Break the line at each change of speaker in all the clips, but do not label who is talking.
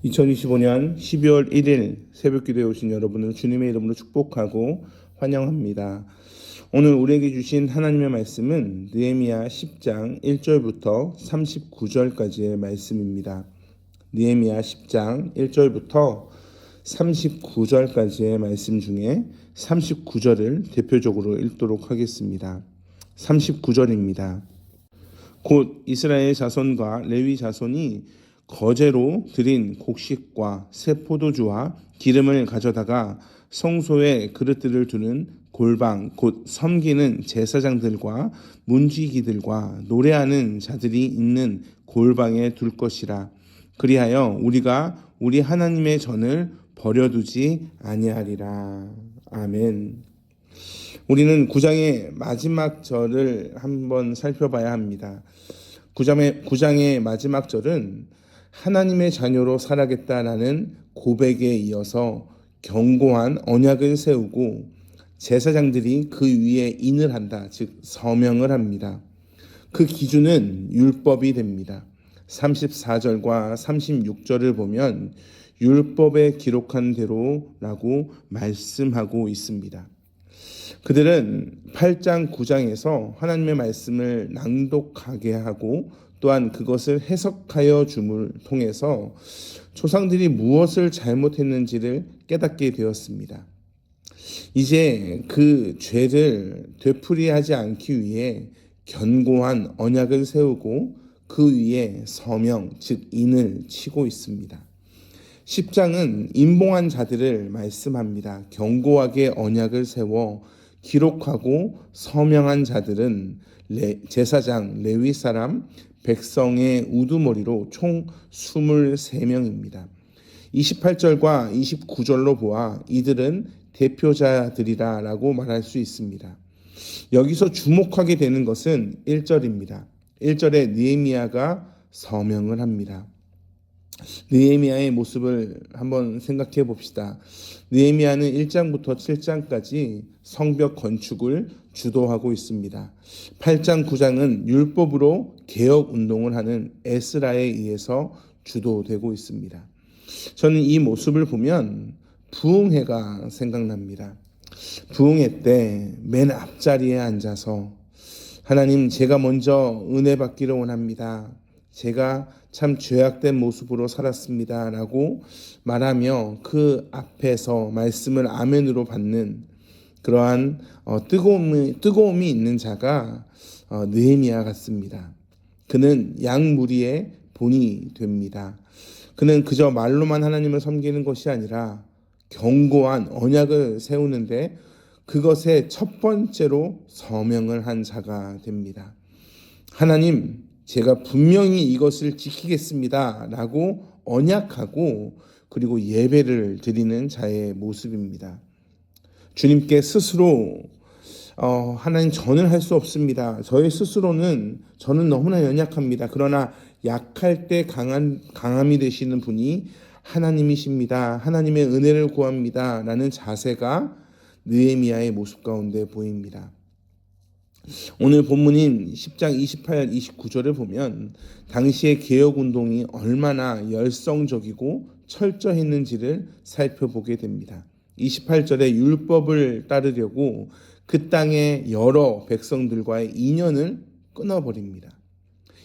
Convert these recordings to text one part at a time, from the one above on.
2025년 12월 1일 새벽기도에 오신 여러분을 주님의 이름으로 축복하고 환영합니다. 오늘 우리에게 주신 하나님의 말씀은 느헤미야 10장 1절부터 39절까지의 말씀입니다. 느헤미야 10장 1절부터 39절까지의 말씀 중에 39절을 대표적으로 읽도록 하겠습니다. 39절입니다. 곧 이스라엘 자손과 레위 자손이 거제로 드린 곡식과 새 포도주와 기름을 가져다가 성소에 그릇들을 두는 골방 곧 섬기는 제사장들과 문지기들과 노래하는 자들이 있는 골방에 둘 것이라. 그리하여 우리가 우리 하나님의 전을 버려두지 아니하리라. 아멘. 우리는 9장의 마지막 절을 한번 살펴봐야 합니다. 9장의 마지막 절은 하나님의 자녀로 살아겠다라는 고백에 이어서 견고한 언약을 세우고 제사장들이 그 위에 인을 한다, 즉 서명을 합니다. 그 기준은 율법이 됩니다. 34절과 36절을 보면 율법에 기록한 대로라고 말씀하고 있습니다. 그들은 8장 9장에서 하나님의 말씀을 낭독하게 하고 또한 그것을 해석하여 줌을 통해서 조상들이 무엇을 잘못했는지를 깨닫게 되었습니다. 이제 그 죄를 되풀이하지 않기 위해 견고한 언약을 세우고 그 위에 서명, 즉 인을 치고 있습니다. 10장은 임봉한 자들을 말씀합니다. 견고하게 언약을 세워 기록하고 서명한 자들은 제사장, 레위 사람, 백성의 우두머리로 총 23명입니다. 28절과 29절로 보아 이들은 대표자들이라 라고 말할 수 있습니다. 여기서 주목하게 되는 것은 1절입니다. 1절에 느헤미야가 서명을 합니다. 느헤미야의 모습을 한번 생각해 봅시다. 느헤미야는 1장부터 7장까지 성벽 건축을 주도하고 있습니다. 8장 9장은 율법으로 개혁 운동을 하는 에스라에 의해서 주도되고 있습니다. 저는 이 모습을 보면 부흥회가 생각납니다. 부흥회 때 맨 앞자리에 앉아서 하나님, 제가 먼저 은혜 받기를 원합니다. 제가 참 죄악된 모습으로 살았습니다 라고 말하며 그 앞에서 말씀을 아멘으로 받는 그러한 뜨거움이 있는 자가 느헤미야 같습니다. 그는 양무리의 본이 됩니다. 그는 그저 말로만 하나님을 섬기는 것이 아니라 견고한 언약을 세우는데 그것의 첫 번째로 서명을 한 자가 됩니다. 하나님, 제가 분명히 이것을 지키겠습니다 라고 언약하고 그리고 예배를 드리는 자의 모습입니다. 주님께 스스로 하나님, 저는 할 수 없습니다. 저의 스스로는 저는 너무나 연약합니다. 그러나 약할 때 강함이 되시는 분이 하나님이십니다. 하나님의 은혜를 구합니다 라는 자세가 느헤미야의 모습 가운데 보입니다. 오늘 본문인 10장 28, 29절을 보면 당시의 개혁운동이 얼마나 열성적이고 철저했는지를 살펴보게 됩니다. 28절에 율법을 따르려고 그 땅의 여러 백성들과의 인연을 끊어버립니다.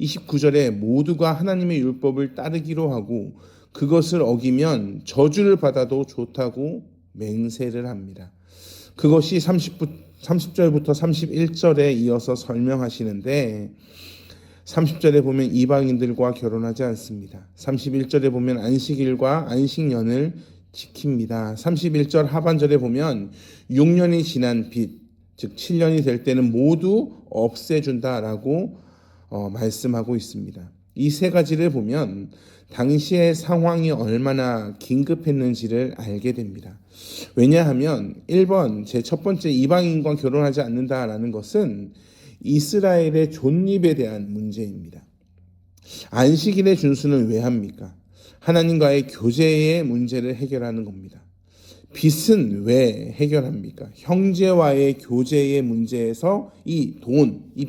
29절에 모두가 하나님의 율법을 따르기로 하고 그것을 어기면 저주를 받아도 좋다고 맹세를 합니다. 그것이 30절부터 31절에 이어서 설명하시는데 30절에 보면 이방인들과 결혼하지 않습니다. 31절에 보면 안식일과 안식년을 지킵니다. 31절 하반절에 보면 6년이 지난 빚, 즉 7년이 될 때는 모두 없애준다라고 말씀하고 있습니다. 이 세 가지를 보면 당시의 상황이 얼마나 긴급했는지를 알게 됩니다. 왜냐하면 1번, 제 첫 번째 이방인과 결혼하지 않는다라는 것은 이스라엘의 존립에 대한 문제입니다. 안식일의 준수는 왜 합니까? 하나님과의 교제의 문제를 해결하는 겁니다. 빚은 왜 해결합니까? 형제와의 교제의 문제에서 이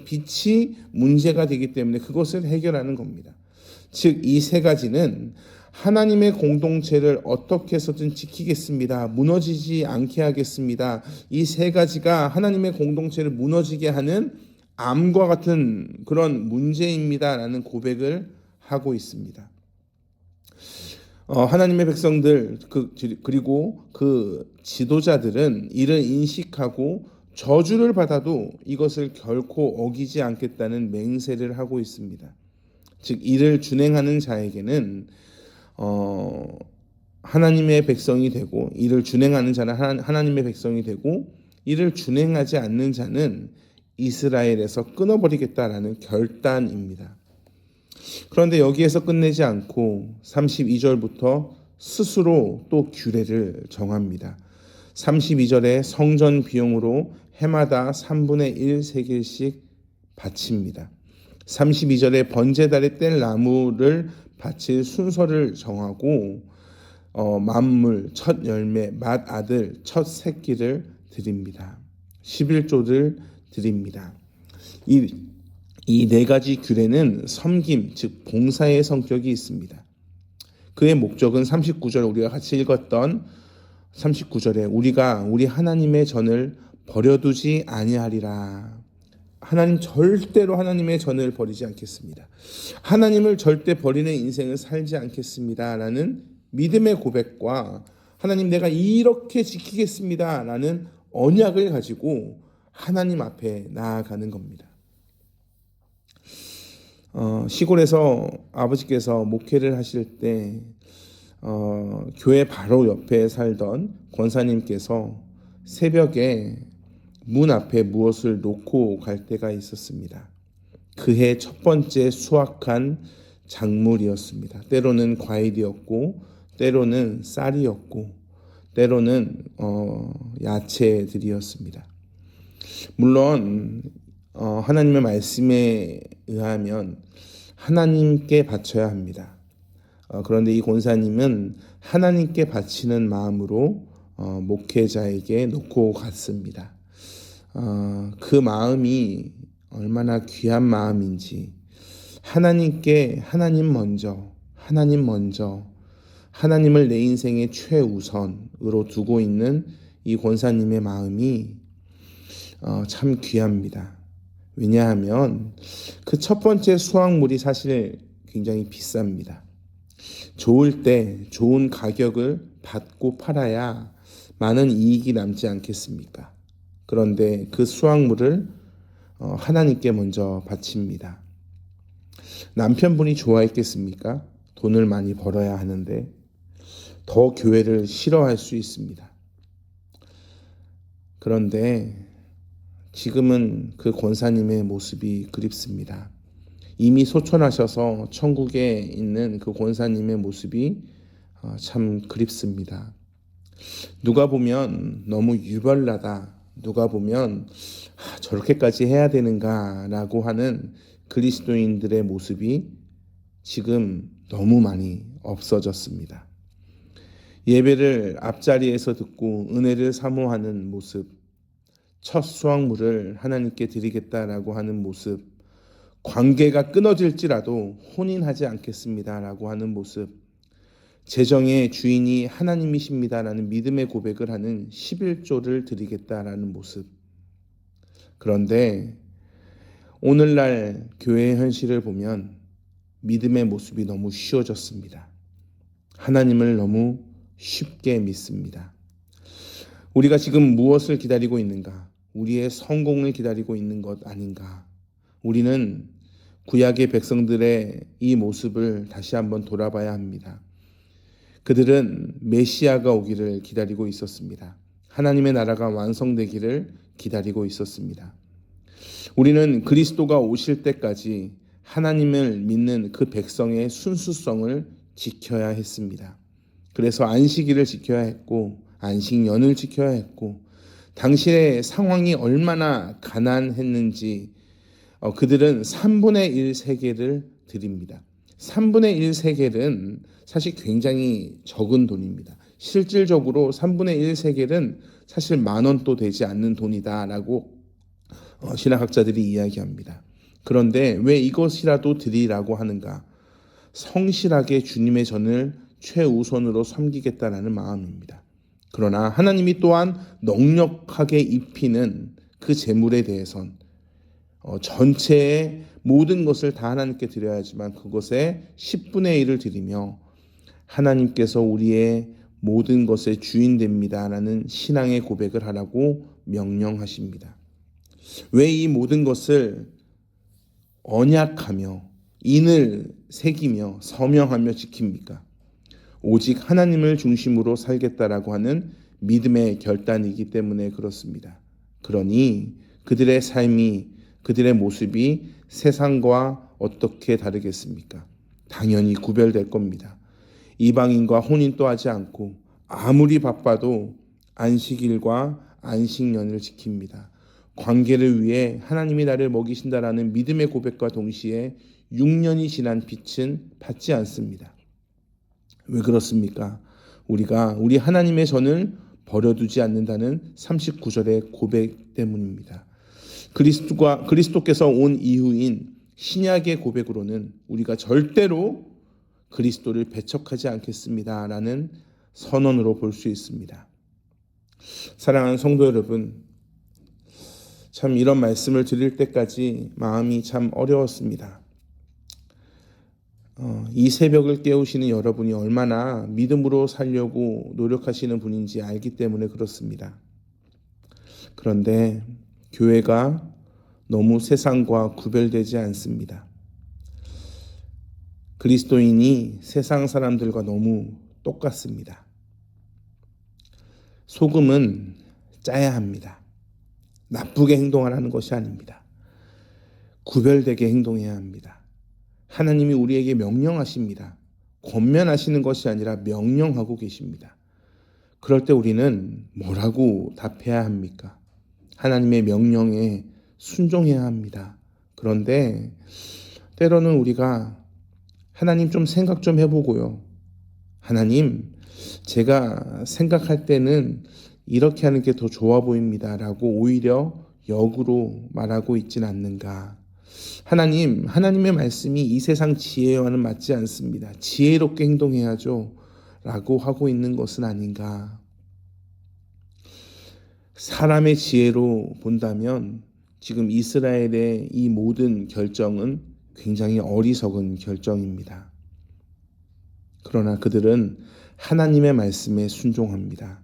빚이 문제가 되기 때문에 그것을 해결하는 겁니다. 즉, 이 세 가지는 하나님의 공동체를 어떻게 해서든 지키겠습니다. 무너지지 않게 하겠습니다. 이 세 가지가 하나님의 공동체를 무너지게 하는 암과 같은 그런 문제입니다라는 고백을 하고 있습니다. 하나님의 백성들 그리고 그 지도자들은 이를 인식하고 저주를 받아도 이것을 결코 어기지 않겠다는 맹세를 하고 있습니다. 즉 이를 준행하는 자에게는 하나님의 백성이 되고, 이를 준행하는 자는 하나님의 백성이 되고, 이를 준행하지 않는 자는 이스라엘에서 끊어버리겠다라는 결단입니다. 그런데 여기에서 끝내지 않고 32절부터 스스로 또 규례를 정합니다. 32절에 성전 비용으로 해마다 3분의 1 세겔씩 바칩니다. 32절에 번제달에 뗄 나무를 바칠 순서를 정하고 만물, 첫 열매, 맏아들, 첫 새끼를 드립니다. 11조를 드립니다. 이 네 가지 규례는 섬김, 즉 봉사의 성격이 있습니다. 그의 목적은 39절 우리가 같이 읽었던 39절에 우리 하나님의 전을 버려두지 아니하리라. 하나님 절대로 하나님의 전을 버리지 않겠습니다. 하나님을 절대 버리는 인생을 살지 않겠습니다. 라는 믿음의 고백과 하나님 내가 이렇게 지키겠습니다. 라는 언약을 가지고 하나님 앞에 나아가는 겁니다. 시골에서 아버지께서 목회를 하실 때 교회 바로 옆에 살던 권사님께서 새벽에 문 앞에 무엇을 놓고 갈 때가 있었습니다. 그해 첫 번째 수확한 작물이었습니다. 때로는 과일이었고, 때로는 쌀이었고, 때로는 야채들이었습니다. 물론 하나님의 말씀에 의하면 하나님께 바쳐야 합니다. 그런데 이 권사님은 하나님께 바치는 마음으로 목회자에게 놓고 갔습니다. 그 마음이 얼마나 귀한 마음인지, 하나님께 하나님 먼저 하나님을 내 인생의 최우선으로 두고 있는 이 권사님의 마음이 참 귀합니다. 왜냐하면 그 첫 번째 수확물이 사실 굉장히 비쌉니다. 좋을 때 좋은 가격을 받고 팔아야 많은 이익이 남지 않겠습니까? 그런데 그 수확물을 하나님께 먼저 바칩니다. 남편분이 좋아했겠습니까? 돈을 많이 벌어야 하는데 더 교회를 싫어할 수 있습니다. 그런데 지금은 그 권사님의 모습이 그립습니다. 이미 소천하셔서 천국에 있는 그 권사님의 모습이 참 그립습니다. 누가 보면 너무 유별나다, 누가 보면 저렇게까지 해야 되는가라고 하는 그리스도인들의 모습이 지금 너무 많이 없어졌습니다. 예배를 앞자리에서 듣고 은혜를 사모하는 모습, 첫 수확물을 하나님께 드리겠다라고 하는 모습, 관계가 끊어질지라도 혼인하지 않겠습니다라고 하는 모습, 재정의 주인이 하나님이십니다라는 믿음의 고백을 하는 11조를 드리겠다라는 모습. 그런데 오늘날 교회의 현실을 보면 믿음의 모습이 너무 쉬워졌습니다. 하나님을 너무 쉽게 믿습니다. 우리가 지금 무엇을 기다리고 있는가? 우리의 성공을 기다리고 있는 것 아닌가? 우리는 구약의 백성들의 이 모습을 다시 한번 돌아봐야 합니다. 그들은 메시아가 오기를 기다리고 있었습니다. 하나님의 나라가 완성되기를 기다리고 있었습니다. 우리는 그리스도가 오실 때까지 하나님을 믿는 그 백성의 순수성을 지켜야 했습니다. 그래서 안식일을 지켜야 했고, 안식년을 지켜야 했고, 당시의 상황이 얼마나 가난했는지 그들은 3분의 1 세겔을 드립니다. 3분의 1 세겔은 사실 굉장히 적은 돈입니다. 실질적으로 3분의 1 세겔은 사실 10,000원도 되지 않는 돈이다라고 신학학자들이 이야기합니다. 그런데 왜 이것이라도 드리라고 하는가? 성실하게 주님의 전을 최우선으로 섬기겠다라는 마음입니다. 그러나 하나님이 또한 넉넉하게 입히는 그 재물에 대해선 전체의 모든 것을 다 하나님께 드려야지만 그것의 10분의 1을 드리며 하나님께서 우리의 모든 것의 주인 됩니다라는 신앙의 고백을 하라고 명령하십니다. 왜 이 모든 것을 언약하며 인을 새기며 서명하며 지킵니까? 오직 하나님을 중심으로 살겠다라고 하는 믿음의 결단이기 때문에 그렇습니다. 그러니 그들의 삶이, 그들의 모습이 세상과 어떻게 다르겠습니까? 당연히 구별될 겁니다. 이방인과 혼인도 하지 않고 아무리 바빠도 안식일과 안식년을 지킵니다. 관계를 위해 하나님이 나를 먹이신다라는 믿음의 고백과 동시에 6년이 지난 빛은 받지 않습니다. 왜 그렇습니까? 우리가 우리 하나님의 전을 버려두지 않는다는 39절의 고백 때문입니다. 그리스도께서 온 이후인 신약의 고백으로는 우리가 절대로 그리스도를 배척하지 않겠습니다라는 선언으로 볼 수 있습니다. 사랑하는 성도 여러분, 참 이런 말씀을 드릴 때까지 마음이 참 어려웠습니다. 이 새벽을 깨우시는 여러분이 얼마나 믿음으로 살려고 노력하시는 분인지 알기 때문에 그렇습니다. 그런데 교회가 너무 세상과 구별되지 않습니다. 그리스도인이 세상 사람들과 너무 똑같습니다. 소금은 짜야 합니다. 나쁘게 행동하라는 것이 아닙니다. 구별되게 행동해야 합니다. 하나님이 우리에게 명령하십니다. 권면하시는 것이 아니라 명령하고 계십니다. 그럴 때 우리는 뭐라고 답해야 합니까? 하나님의 명령에 순종해야 합니다. 그런데 때로는 우리가 하나님 좀 생각 좀 해보고요. 하나님, 제가 생각할 때는 이렇게 하는 게 더 좋아 보입니다. 라고 오히려 역으로 말하고 있진 않는가. 하나님의 말씀이 이 세상 지혜와는 맞지 않습니다. 지혜롭게 행동해야죠. 라고 하고 있는 것은 아닌가. 사람의 지혜로 본다면 지금 이스라엘의 이 모든 결정은 굉장히 어리석은 결정입니다. 그러나 그들은 하나님의 말씀에 순종합니다.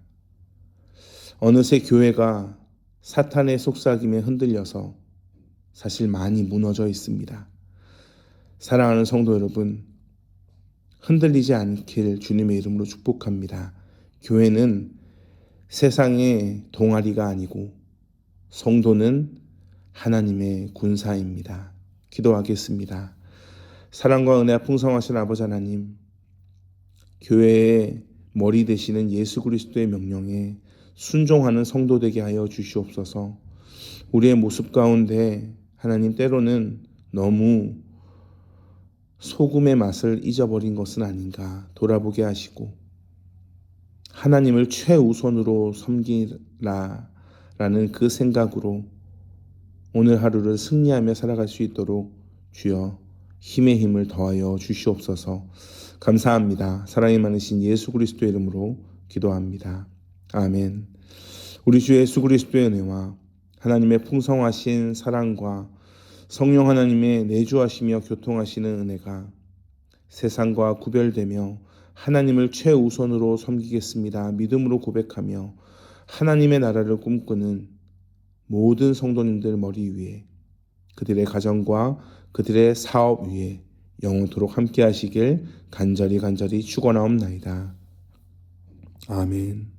어느새 교회가 사탄의 속삭임에 흔들려서 사실 많이 무너져 있습니다. 사랑하는 성도 여러분, 흔들리지 않길 주님의 이름으로 축복합니다. 교회는 세상의 동아리가 아니고 성도는 하나님의 군사입니다. 기도하겠습니다. 사랑과 은혜가 풍성하신 아버지 하나님, 교회의 머리 되시는 예수 그리스도의 명령에 순종하는 성도 되게 하여 주시옵소서. 우리의 모습 가운데 하나님 때로는 너무 소금의 맛을 잊어버린 것은 아닌가 돌아보게 하시고 하나님을 최우선으로 섬기라라는 그 생각으로 오늘 하루를 승리하며 살아갈 수 있도록 주여 힘의 힘을 더하여 주시옵소서. 감사합니다. 사랑이 많으신 예수 그리스도의 이름으로 기도합니다. 아멘. 우리 주 예수 그리스도의 은혜와 하나님의 풍성하신 사랑과 성령 하나님의 내주하시며 교통하시는 은혜가 세상과 구별되며 하나님을 최우선으로 섬기겠습니다. 믿음으로 고백하며 하나님의 나라를 꿈꾸는 모든 성도님들 머리 위에 그들의 가정과 그들의 사업 위에 영원토록 함께 하시길 간절히 축원하옵나이다. 아멘.